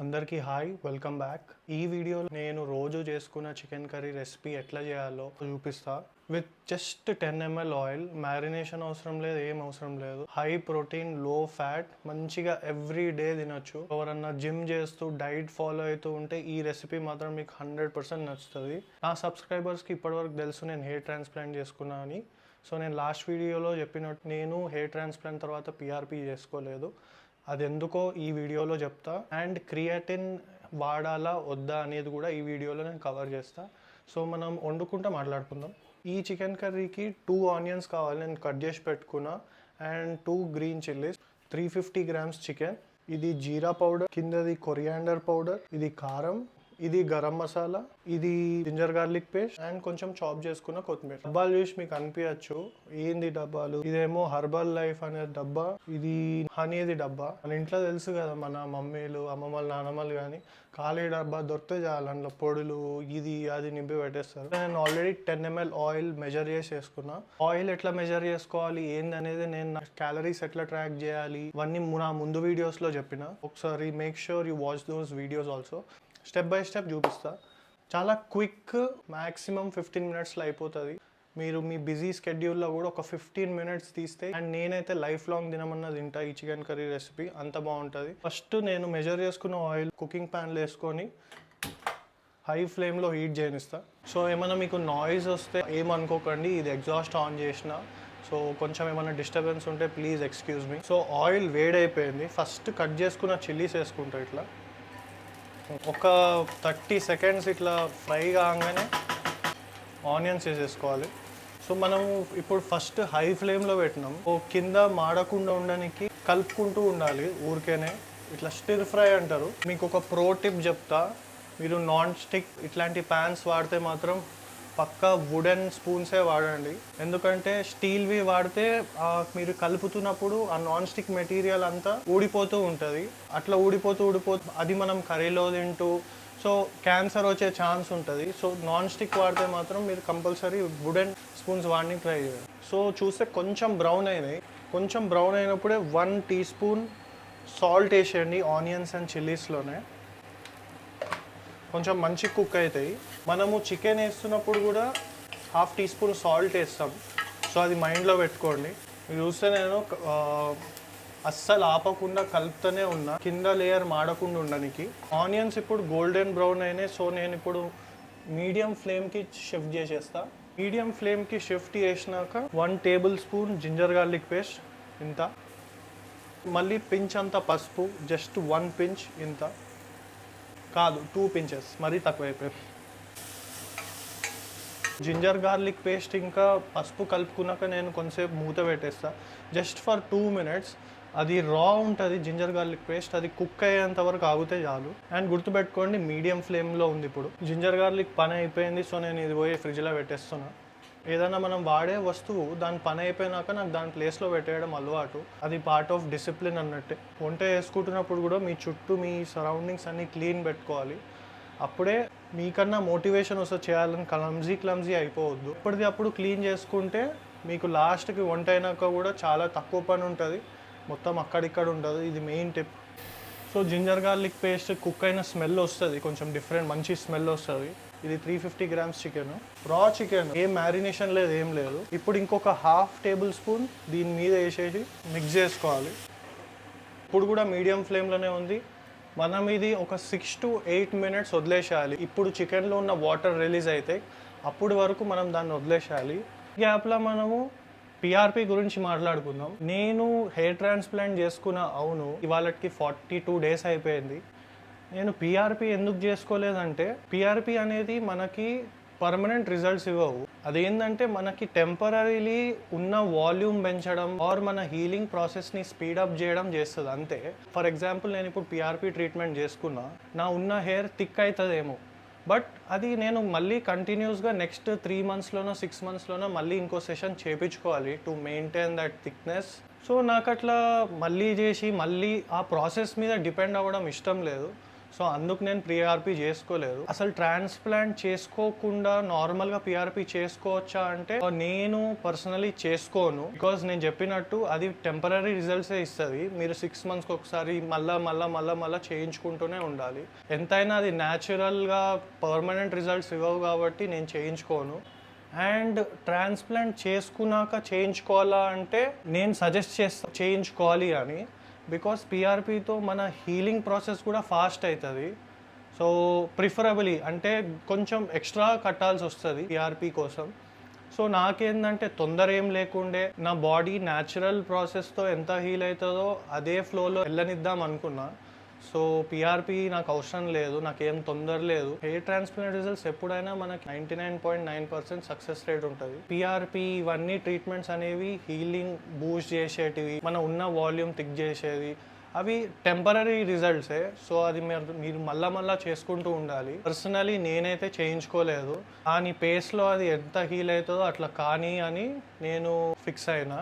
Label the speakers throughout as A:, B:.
A: అందరికీ hi, welcome back. ఈ వీడియోలో నేను రోజు చేసుకున్న చికెన్ కర్రీ రెసిపీ ఎట్లా చేయాలో చూపిస్తా. With just 10 ml oil, marination అవసరం లేదు, ఏం అవసరం లేదు. హై ప్రోటీన్, లో ఫ్యాట్, మంచిగా ఎవ్రీ డే తినొచ్చు. ఎవరన్నా జిమ్ చేస్తూ డైట్ ఫాలో అవుతూ ఉంటే ఈ రెసిపీ మాత్రం మీకు 100% నచ్చుతుంది. నా సబ్స్క్రైబర్స్కి ఇప్పటివరకు తెలుసు నేను హెయిర్ ట్రాన్స్ప్లాంట్ చేసుకున్నా అని. సో నేను లాస్ట్ వీడియోలో చెప్పినట్టు నేను హెయిర్ ట్రాన్స్ప్లాంట్ తర్వాత పిఆర్పి చేసుకోలేదు. అది ఎందుకో ఈ వీడియోలో చెప్తా. అండ్ క్రియాటిన్ వాడాలా వద్దా అనేది కూడా ఈ వీడియోలో నేను కవర్ చేస్తా. సో మనం వండుకుంటా మాట్లాడుకుందాం. ఈ చికెన్ కర్రీకి 2 ఆనియన్స్ కావాలి, నేను కట్ చేసి పెట్టుకున్నా. And 2 green chillies, 350 grams chicken. ఇది జీరా పౌడర్, కిందది కొరియాండర్ పౌడర్, ఇది కారం, ఇది గరం మసాలా, ఇది జింజర్ గార్లిక్ పేస్ట్ అండ్ కొంచెం చాప్ చేసుకున్న కొత్తిమీర. డబ్బాలు చూసి మీకు అనిపించచ్చు ఏంది డబ్బాలు, ఇదేమో హర్బల్ లైఫ్ అనే డబ్బా, ఇది హనీది డబ్బా. మన ఇంట్లో తెలుసు కదా, మన మమ్మీలు, అమ్మమ్మలు, నానమ్మలు కానీ ఖాళీ డబ్బా దొరికితే చాలు అందులో పొడులు ఇది అది నింపి పెట్టేస్తారు. నేను ఆల్రెడీ 10 ml ఆయిల్ మెజర్ చేసి వేసుకున్నా. ఆయిల్ ఎట్లా మెజర్ చేసుకోవాలి ఏంది అనేది, నేను క్యాలరీస్ ఎట్లా ట్రాక్ చేయాలి ఇవన్నీ నా ముందు వీడియోస్లో చెప్పిన. ఒకసారి make sure you watch those videos also. Step by step చూపిస్తా. చాలా క్విక్, మ్యాక్సిమం 15 minutesలో అయిపోతుంది. మీరు మీ బిజీ స్కెడ్యూల్లో కూడా ఒక 15 minutes తీస్తే, అండ్ నేనైతే లైఫ్ లాంగ్ తినమన్నా తింటా ఈ చికెన్ కర్రీ రెసిపీ, అంత బాగుంటుంది. ఫస్ట్ నేను మెజర్ చేసుకున్న ఆయిల్ కుకింగ్ ప్యాన్లో వేసుకొని హై ఫ్లేమ్లో హీట్ చేయనిస్తా. సో ఏమైనా మీకు నాయిస్ వస్తే ఏమనుకోకండి, ఇది ఎగ్జాస్ట్ ఆన్ చేసిన. సో కొంచెం ఏమైనా డిస్టర్బెన్స్ ఉంటే please excuse me. So oil వేడైపోయింది. ఫస్ట్ కట్ చేసుకున్న చిల్లీస్ వేసుకుంటా. ఇట్లా ఒక 30 seconds ఇట్లా ఫ్రై కాగానే ఆనియన్స్ వేసేసుకోవాలి. సో మనము ఇప్పుడు ఫస్ట్ హై ఫ్లేమ్లో పెట్టినాం. ఓ కింద మాడకుండా ఉండడానికి కలుపుకుంటూ ఉండాలి ఊరికేనే. ఇట్లా స్టిర్ ఫ్రై అంటారు. మీకు ఒక ప్రో టిప్ చెప్తా, మీరు నాన్ స్టిక్ ఇట్లాంటి ప్యాన్స్ వాడితే మాత్రం పక్కా వుడెన్ స్పూన్సే వాడండి. ఎందుకంటే స్టీల్వి వాడితే మీరు కలుపుతున్నప్పుడు ఆ నాన్ స్టిక్ మెటీరియల్ అంతా ఊడిపోతూ ఉంటుంది. అట్లా ఊడిపోతూ అది మనం కర్రీలో తింటూ సో క్యాన్సర్ వచ్చే ఛాన్స్ ఉంటుంది. సో నాన్ స్టిక్ వాడితే మాత్రం మీరు కంపల్సరీ వుడెన్ స్పూన్స్ వాడిని ట్రై చేయండి. సో చూస్తే కొంచెం బ్రౌన్ అయినాయి. కొంచెం బ్రౌన్ అయినప్పుడే 1 teaspoon సాల్ట్ వేసేయండి ఆనియన్స్ అండ్ చిల్లీస్లోనే. కొంచెం మంచి కుక్ అవుతాయి. మనము చికెన్ వేస్తున్నప్పుడు కూడా 1/2 teaspoon సాల్ట్ వేస్తాం. సో అది మైండ్లో పెట్టుకోండి. మీరు చూస్తే నేను అస్సలు ఆపకుండా కలుపుతూనే ఉన్నా, కింద లేయర్ మాడకుండా ఉండడానికి. ఆనియన్స్ ఇప్పుడు గోల్డెన్ బ్రౌన్ అయినాయి. సో నేను ఇప్పుడు మీడియం ఫ్లేమ్కి షిఫ్ట్ చేసేస్తా. మీడియం ఫ్లేమ్కి షిఫ్ట్ చేసినాక 1 tablespoon జింజర్ గార్లిక్ పేస్ట్ ఇంత, మళ్ళీ పించ్ అంత పసుపు, జస్ట్ 1 pinch ఇంత కాదు 2 pinches, మరీ తక్కువైపోయాయి. జింజర్ గార్లిక్ పేస్ట్ ఇంకా పసుపు కలుపుకున్నాక నేను కొంతసేపు మూత పెట్టేస్తా, జస్ట్ ఫర్ 2 minutes. అది రా ఉంటుంది జింజర్ గార్లిక్ పేస్ట్, అది కుక్ అయ్యేంత వరకు ఆగితే చాలు. అండ్ గుర్తుపెట్టుకోండి మీడియం ఫ్లేమ్లో ఉంది. ఇప్పుడు జింజర్ గార్లిక్ పని అయిపోయింది. సో నేను ఇది పోయి ఫ్రిడ్జ్లో పెట్టేస్తున్నా. ఏదైనా మనం వాడే వస్తువు దాని పని అయిపోయినాక నాకు దాని ప్లేస్లో పెట్టేయడం అలవాటు. అది పార్ట్ ఆఫ్ డిసిప్లిన్ అన్నట్టే. వంట వేసుకుంటున్నప్పుడు కూడా మీ చుట్టూ మీ సరౌండింగ్స్ అన్నీ క్లీన్ పెట్టుకోవాలి. అప్పుడే మీకన్నా మోటివేషన్ వస్తే చేయాలని క్లమ్జీ అయిపోవద్దు. ఇప్పటిది అప్పుడు క్లీన్ చేసుకుంటే మీకు లాస్ట్కి వంట అయినాక కూడా చాలా తక్కువ పని ఉంటుంది, మొత్తం అక్కడిక్కడ ఉంటుంది. ఇది main tip. So ginger garlic paste cook అయిన స్మెల్ వస్తుంది, కొంచెం డిఫరెంట్ మంచి స్మెల్ వస్తుంది. ఇది 350 grams చికెన్, రా చికెన్, ఏం మ్యారినేషన్ లేదు, ఏం లేదు. ఇప్పుడు ఇంకొక 1/2 tablespoon దీని మీద వేసేసి మిక్స్ చేసుకోవాలి. ఇప్పుడు కూడా మీడియం ఫ్లేమ్లోనే ఉంది. మనం ఇది ఒక 6 to 8 minutes వదిలేసేయాలి. ఇప్పుడు చికెన్లో ఉన్న వాటర్ రిలీజ్ అయితే అప్పుడు వరకు మనం దాన్ని వదిలేసేయాలి. గ్యాప్లో మనము పిఆర్పి గురించి మాట్లాడుకుందాం. నేను హెయిర్ ట్రాన్స్ప్లాంట్ చేసుకున్న, అవును, ఇవాళకి 42 days అయిపోయింది. నేను పిఆర్పి ఎందుకు చేసుకోలేదంటే, పిఆర్పి అనేది మనకి పర్మనెంట్ రిజల్ట్స్ ఇవ్వవు. అదేంటంటే మనకి టెంపరీలీ ఉన్న వాల్యూమ్ పెంచడం ఆర్ మన హీలింగ్ ప్రాసెస్ని స్పీడప్ చేయడం చేస్తుంది అంతే. ఫర్ ఎగ్జాంపుల్ నేను ఇప్పుడు పిఆర్పి ట్రీట్మెంట్ చేసుకున్నా, నా ఉన్న హెయిర్ థిక్ అవుతుందేమో, బట్ అది నేను మళ్ళీ కంటిన్యూస్గా నెక్స్ట్ 3 monthsలోనో 6 monthsలోనో మళ్ళీ ఇంకో సెషన్ చేయించుకోవాలి to maintain that thickness. So నాకు అట్లా మళ్ళీ చేసి మళ్ళీ ఆ ప్రాసెస్ మీద డిపెండ్ అవ్వడం ఇష్టం లేదు. సో అందుకు నేను పిఆర్పి చేసుకోలేదు. అసలు ట్రాన్స్ప్లాంట్ చేసుకోకుండా నార్మల్గా పిఆర్పి చేసుకోవచ్చా అంటే నేను పర్సనలీ చేసుకోను. బికాజ్ నేను చెప్పినట్టు అది టెంపరీ రిజల్ట్సే ఇస్తుంది. మీరు 6 monthsకి ఒకసారి మళ్ళా చేయించుకుంటూనే ఉండాలి. ఎంతైనా అది న్యాచురల్గా పర్మనెంట్ రిజల్ట్స్ ఇవ్వవు కాబట్టి నేను చేయించుకోను. అండ్ ట్రాన్స్ప్లాంట్ చేసుకున్నాక చేయించుకోవాలా అంటే నేను సజెస్ట్ చేస్తా చేయించుకోవాలి అని. బికాస్ పిఆర్పితో మన హీలింగ్ ప్రాసెస్ కూడా ఫాస్ట్ అవుతుంది. సో ప్రిఫరబులీ అంటే కొంచెం ఎక్స్ట్రా కట్టాల్సి వస్తుంది పిఆర్పి కోసం. సో నాకేంటంటే తొందర ఏం లేకుండే నా బాడీ న్యాచురల్ ప్రాసెస్తో ఎంత హీల్ అవుతుందో అదే ఫ్లోలో వెళ్ళనిద్దాం అనుకున్నా. సో పిఆర్పి నాకు అవసరం లేదు, నాకేం తొందర లేదు. హెయిర్ ట్రాన్స్ప్లాంట్ రిజల్ట్స్ ఎప్పుడైనా మనకి 99.9% సక్సెస్ రేట్ ఉంటుంది. పిఆర్పి ఇవన్నీ ట్రీట్మెంట్స్ అనేవి హీలింగ్ బూస్ట్ చేసేటివి, మన ఉన్న వాల్యూమ్ థిక్ చేసేది, అవి టెంపరీ రిజల్ట్సే. సో అది మీరు మళ్ళా చేసుకుంటూ ఉండాలి. పర్సనలీ నేనైతే చేయించుకోలేదు. కానీ పేస్లో అది ఎంత హీల్ అవుతుందో అట్లా కానీ అని నేను ఫిక్స్ అయినా.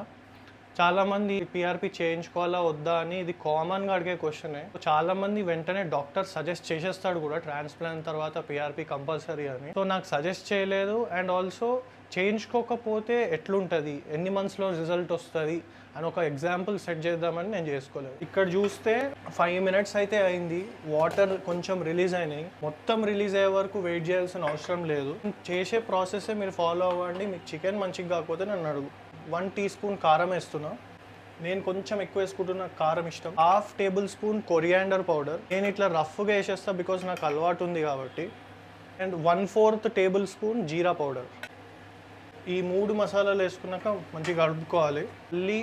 A: చాలామంది పిఆర్పి చేయించుకోవాలా వద్దా అని ఇది కామన్గా అడిగే క్వశ్చనే. చాలామంది వెంటనే డాక్టర్ సజెస్ట్ చేసేస్తాడు కూడా ట్రాన్స్ప్లాంట్ తర్వాత పిఆర్పి కంపల్సరీ అని. సో నాకు సజెస్ట్ చేయలేదు. అండ్ ఆల్సో చేయించుకోకపోతే ఎట్లుంటుంది, ఎన్ని మంత్స్లో రిజల్ట్ వస్తుంది అని ఒక ఎగ్జాంపుల్ సెట్ చేద్దామని నేను చేసుకోలేదు. ఇక్కడ చూస్తే 5 minutes అయితే అయింది. వాటర్ కొంచెం రిలీజ్ అయినాయి. మొత్తం రిలీజ్ అయ్యే వరకు వెయిట్ చేయాల్సిన అవసరం లేదు. చేసే ప్రాసెస్సే మీరు ఫాలో అవ్వండి. మీకు చికెన్ మంచిగా కాకపోతే నన్ను అడుగు. 1 teaspoon కారం వేస్తున్నా. నేను కొంచెం ఎక్కువ వేసుకుంటున్నా, కారం ఇష్టం. 1/2 tablespoon కొరియాండర్ పౌడర్. నేను ఇట్లా రఫ్గా వేసేస్తా బికాజ్ నాకు అలవాటు ఉంది కాబట్టి. And 1/4 tablespoon jeera powder. ఈ 3 మసాలాలు వేసుకున్నాక మంచిగా కలుపుకోవాలి. మళ్ళీ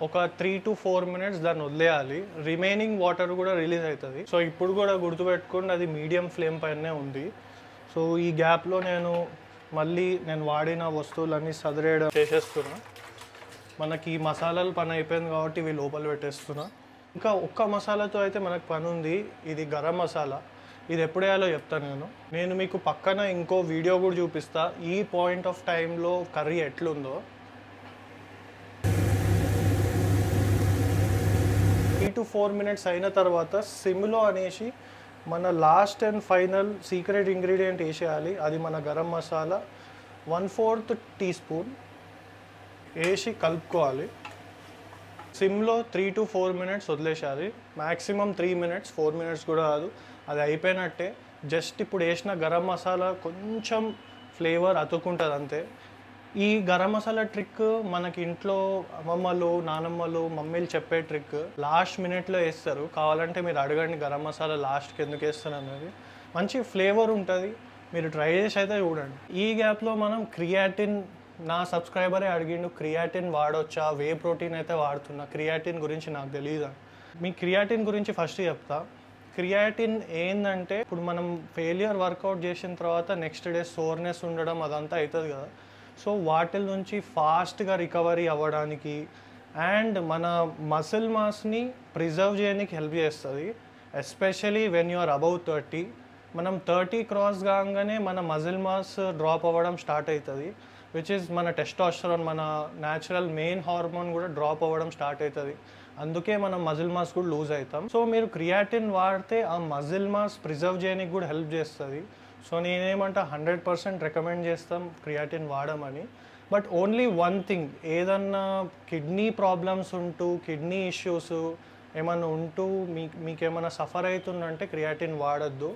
A: ఒక 3 to 4 minutes దాన్ని వదిలేయాలి. రిమైనింగ్ వాటర్ కూడా రిలీజ్ అవుతుంది. సో ఇప్పుడు కూడా గుర్తుపెట్టుకోండి అది మీడియం ఫ్లేమ్ పైనే ఉంది. సో ఈ గ్యాప్లో నేను వాడిన వస్తువులన్నీ సదిరేయడం చేసేస్తున్నా. మనకి ఈ మసాలాలు పని అయిపోయింది కాబట్టి ఇవి లోపల పెట్టేస్తున్నా. ఇంకా ఒక్క మసాలాతో అయితే మనకు పని ఉంది. ఇది గరం మసాలా. ఇది ఎప్పుడు వేయాలో చెప్తాను నేను మీకు పక్కన ఇంకో వీడియో కూడా చూపిస్తా. ఈ పాయింట్ ఆఫ్ టైంలో కర్రీ ఎట్లుందో. 3 to 4 minutes అయిన తర్వాత సిమ్లో అనేసి మన last and final secret ingredient వేసేయాలి. అది మన గరం మసాలా 1/4 teaspoon వేసి కలుపుకోవాలి. సిమ్లో 3 to 4 minutes వదిలేసేయాలి. మ్యాక్సిమం 3 minutes, 4 minutes కూడా కాదు. అది అయిపోయినట్టే. జస్ట్ ఇప్పుడు వేసిన గరం మసాలా కొంచెం ఫ్లేవర్ అతుక్కుంటుంది అంతే. ఈ గరం మసాలా ట్రిక్ మనకి ఇంట్లో అమ్మమ్మలు, నానమ్మలు, మమ్మీలు చెప్పే ట్రిక్. లాస్ట్ మినిట్లో వేస్తారు. కావాలంటే మీరు అడగండి గరం మసాలా లాస్ట్కి ఎందుకు వేస్తారు అనేది. మంచి ఫ్లేవర్ ఉంటుంది. మీరు ట్రై చేసి అయితే చూడండి. ఈ గ్యాప్లో మనం క్రియాటిన్, నా సబ్స్క్రైబరే అడిగిండు క్రియాటిన్ వాడొచ్చా, వే ప్రోటీన్ అయితే వాడుతున్నా, క్రియాటిన్ గురించి నాకు తెలియదు. మీ క్రియాటిన్ గురించి ఫస్ట్ చెప్తా. క్రియాటిన్ ఏంటంటే ఇప్పుడు మనం ఫెయిలియర్ వర్కౌట్ చేసిన తర్వాత నెక్స్ట్ డే సోర్నెస్ ఉండడం అదంతా అవుతుంది కదా. సో వాటి నుంచి ఫాస్ట్గా రికవరీ అవ్వడానికి అండ్ మన మసిల్ మాస్ని ప్రిజర్వ్ చేయడానికి హెల్ప్ చేస్తుంది. Especially when you are above 30. మనం 30 క్రాస్ కాగానే మన మజిల్ మాస్ డ్రాప్ అవ్వడం స్టార్ట్ అవుతుంది. విచ్ ఇస్ మన టెస్టోస్టెరాన్, మన న్యాచురల్ మెయిన్ హార్మోన్ కూడా డ్రాప్ అవ్వడం స్టార్ట్ అవుతుంది. అందుకే మనం మజిల్ మాస్ కూడా లూజ్ అవుతాం. సో మీరు క్రియాటిన్ వాడితే ఆ మజిల్ మాస్ ప్రిజర్వ్ చేయడానికి కూడా హెల్ప్ చేస్తుంది. సో నేనేమంటా 100% రికమెండ్ చేస్తాం క్రియాటిన్ వాడమని. బట్ ఓన్లీ వన్ థింగ్, ఏదన్నా కిడ్నీ ప్రాబ్లమ్స్ ఉంటూ, కిడ్నీ ఇష్యూస్ ఏమన్నా ఉంటూ మీకేమైనా సఫర్ అవుతుందంటే క్రియాటిన్ వాడద్దు.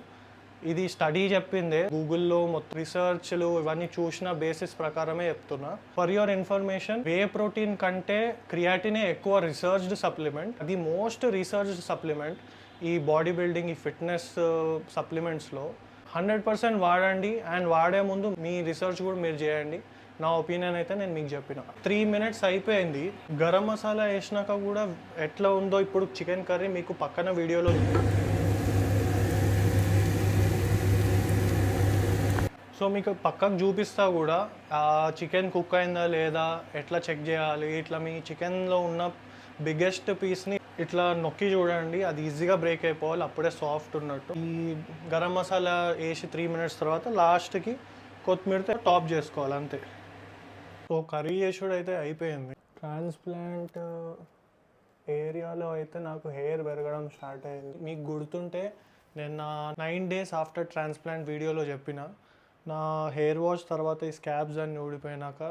A: ఇది స్టడీ చెప్పిందే. గూగుల్లో మొత్తం రీసెర్చ్లు ఇవన్నీ చూసిన బేసిస్ ప్రకారమే చెప్తున్నా. For your information, whey protein కంటే క్రియాటినే ఎక్కువ రీసెర్చ్డ్ సప్లిమెంట్. అది మోస్ట్ రీసెర్చ్డ్ సప్లిమెంట్ ఈ బాడీ బిల్డింగ్, ఈ ఫిట్నెస్ సప్లిమెంట్స్లో. 100% వాడండి. అండ్ వాడే ముందు మీ రీసెర్చ్ కూడా మీరు చేయండి. నా ఒపీనియన్ అయితే నేను మీకు చెప్పిన. 3 minutes అయిపోయింది. గరం మసాలా వేసినాక కూడా ఎట్లా ఉందో ఇప్పుడు చికెన్ కర్రీ మీకు పక్కన వీడియోలో. సో మీకు పక్కకు చూపిస్తా కూడా చికెన్ కుక్ అయిందా లేదా, ఎట్లా చెక్ చేయాలి. ఇట్లా మీ చికెన్లో ఉన్న బిగ్గెస్ట్ పీస్ని ఇట్లా నొక్కి చూడండి. అది ఈజీగా బ్రేక్ అయిపోవాలి, అప్పుడే సాఫ్ట్ ఉన్నట్టు. ఈ గరం మసాలా వేసి 3 minutes తర్వాత లాస్ట్కి కొత్తిమీరతో టాప్ చేసుకోవాలి అంతే. సో కర్రీ చేసుడు అయితే అయిపోయింది. ట్రాన్స్ప్లాంట్ ఏరియాలో అయితే నాకు హెయిర్ పెరగడం స్టార్ట్ అయింది. మీకు గుర్తుంటే నేను నా 9 days ఆఫ్టర్ ట్రాన్స్ప్లాంట్ వీడియోలో చెప్పిన నా హెయిర్ వాష్ తర్వాత ఈ స్కాబ్స్ అన్నీ ఊడిపోయినాక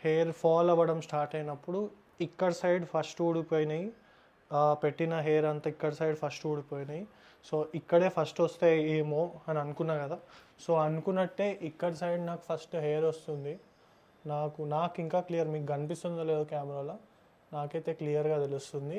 A: హెయిర్ ఫాల్ అవ్వడం స్టార్ట్ అయినప్పుడు ఇక్కడ సైడ్ ఫస్ట్ ఊడిపోయినాయి, పెట్టిన హెయిర్ అంతా ఇక్కడ సైడ్ ఫస్ట్ ఊడిపోయినాయి. సో ఇక్కడే ఫస్ట్ వస్తాయి ఏమో అని అనుకున్నా కదా. సో అనుకున్నట్టే ఇక్కడ సైడ్ నాకు ఫస్ట్ హెయిర్ వస్తుంది. నాకు ఇంకా క్లియర్, మీకు కనిపిస్తుందో లేదో కెమెరాలో, నాకైతే క్లియర్గా తెలుస్తుంది.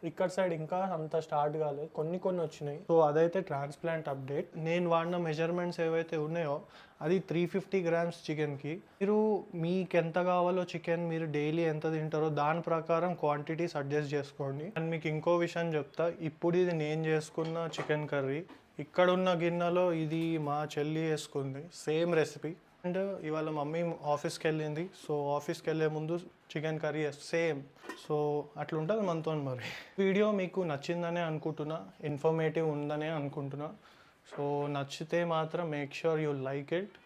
A: ఇక్కడ సైడ్ ఇంకా అంత స్టార్ట్ కాలేదు, కొన్ని వచ్చినాయి. సో అదైతే ట్రాన్స్ప్లాంట్ అప్డేట్. నేను వాడిన మెజర్మెంట్స్ ఏవైతే ఉన్నాయో అది 350 grams చికెన్కి. మీరు మీకు ఎంత కావాలో చికెన్, మీరు డైలీ ఎంత తింటారో దాని ప్రకారం క్వాంటిటీస్ అడ్జస్ట్ చేసుకోండి. అండ్ మీకు ఇంకో విషయం చెప్తా, ఇప్పుడు ఇది నేను చేసుకున్న చికెన్ కర్రీ, ఇక్కడున్న గిన్నెలో ఇది మా చెల్లి వేసుకుంది, సేమ్ రెసిపీ. అండ్ ఇవాళ మమ్మీ ఆఫీస్కి వెళ్ళింది, సో ఆఫీస్కి వెళ్ళే ముందు చికెన్ కర్రీ సేమ్. సో అట్లా ఉంటుంది మనతో. మరి వీడియో మీకు నచ్చిందనే అనుకుంటున్నా, ఇన్ఫర్మేటివ్ ఉందనే అనుకుంటున్నా. సో నచ్చితే మాత్రం make sure you like it.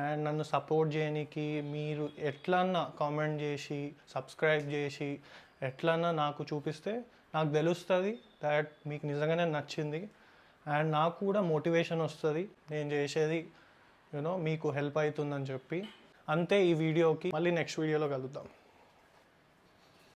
A: And నన్ను సపోర్ట్ చేయడానికి మీరు ఎట్లన్నా కామెంట్ చేసి, సబ్స్క్రైబ్ చేసి, ఎట్లన్నా నాకు చూపిస్తే నాకు తెలుస్తుంది దాట్ మీకు నిజంగానే నచ్చింది. అండ్ నాకు కూడా మోటివేషన్ వస్తుంది నేను చేసేది మీకు హెల్ప్ అవుతుందని చెప్పి. అంతే ఈ వీడియోకి. మళ్ళీ నెక్స్ట్ వీడియోలో కలుద్దాం.